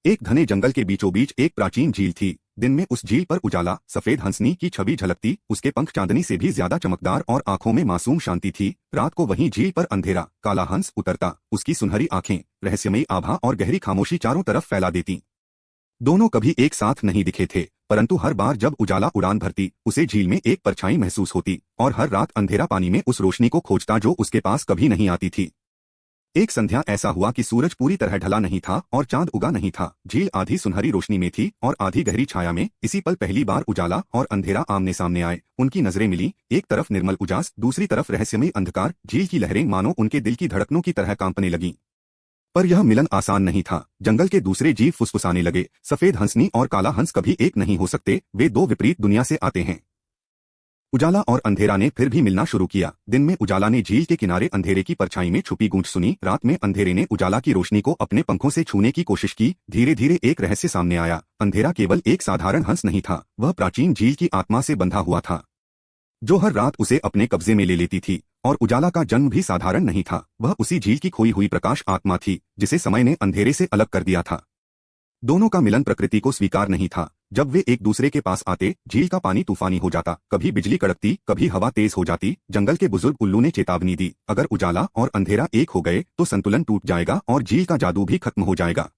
एक घने जंगल के बीचों बीच एक प्राचीन झील थी। दिन में उस झील पर उजाला, सफेद हंसनी की छवि झलकती, उसके पंख चांदनी से भी ज्यादा चमकदार और आंखों में मासूम शांति थी। रात को वहीं झील पर अंधेरा, काला हंस उतरता, उसकी सुनहरी आंखें, रहस्यमयी आभा और गहरी खामोशी चारों तरफ फैला देती। दोनों कभी एक साथ नहीं दिखे थे, परंतु हर बार जब उजाला उड़ान भरती, उसे झील में एक परछाई महसूस होती, और हर रात अंधेरा पानी में उस रोशनी को खोजता जो उसके पास कभी नहीं आती थी। एक संध्या ऐसा हुआ कि सूरज पूरी तरह ढला नहीं था और चांद उगा नहीं था। झील आधी सुनहरी रोशनी में थी और आधी गहरी छाया में। इसी पल पहली बार उजाला और अंधेरा आमने सामने आए। उनकी नजरें मिली, एक तरफ निर्मल उजास, दूसरी तरफ रहस्यमयी अंधकार। झील की लहरें मानो उनके दिल की धड़कनों की तरह कांपने लगीं। पर यह मिलन आसान नहीं था। जंगल के दूसरे जीव फुसफुसाने लगे, सफेद हंसनी और काला हंस कभी एक नहीं हो सकते, वे दो विपरीत दुनिया से आते हैं। उजाला और अंधेरा ने फिर भी मिलना शुरू किया। दिन में उजाला ने झील के किनारे अंधेरे की परछाई में छुपी गूंज सुनी। रात में अंधेरे ने उजाला की रोशनी को अपने पंखों से छूने की कोशिश की। धीरे धीरे एक रहस्य सामने आया। अंधेरा केवल एक साधारण हंस नहीं था, वह प्राचीन झील की आत्मा से बंधा हुआ था, जो हर रात उसे अपने कब्जे में ले लेती थी। और उजाला का जन्म भी साधारण नहीं था, वह उसी झील की खोई हुई प्रकाश आत्मा थी, जिसे समय ने अंधेरे से अलग कर दिया था। दोनों का मिलन प्रकृति को स्वीकार नहीं था। जब वे एक दूसरे के पास आते, झील का पानी तूफानी हो जाता, कभी बिजली कड़कती, कभी हवा तेज हो जाती। जंगल के बुजुर्ग उल्लू ने चेतावनी दी, अगर उजाला और अंधेरा एक हो गए तो संतुलन टूट जाएगा और झील का जादू भी खत्म हो जाएगा।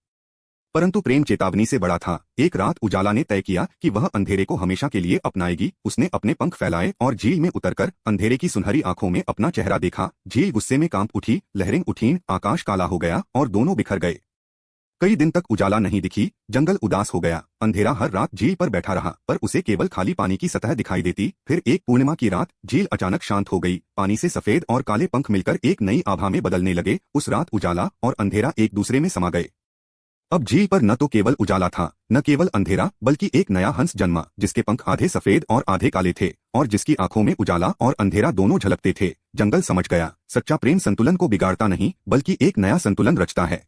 परंतु प्रेम चेतावनी से बड़ा था। एक रात उजाला ने तय किया कि वह अंधेरे को हमेशा के लिए अपनाएगी। उसने अपने पंख फैलाए और झील में उतरकर अंधेरे की सुनहरी आंखों में अपना चेहरा देखा। झील गुस्से में कांप उठी, लहरें उठीं, आकाश काला हो गया और दोनों बिखर गए। कई दिन तक उजाला नहीं दिखी। जंगल उदास हो गया। अंधेरा हर रात झील पर बैठा रहा, पर उसे केवल खाली पानी की सतह दिखाई देती। फिर एक पूर्णिमा की रात झील अचानक शांत हो गई। पानी से सफेद और काले पंख मिलकर एक नई आभा में बदलने लगे। उस रात उजाला और अंधेरा एक दूसरे में समा गए। अब झील पर न तो केवल उजाला था, न केवल अंधेरा, बल्कि एक नया हंस जन्मा, जिसके पंख आधे सफेद और आधे काले थे, और जिसकी आंखों में उजाला और अंधेरा दोनों झलकते थे। जंगल समझ गया, सच्चा प्रेम संतुलन को बिगाड़ता नहीं, बल्कि एक नया संतुलन रचता है।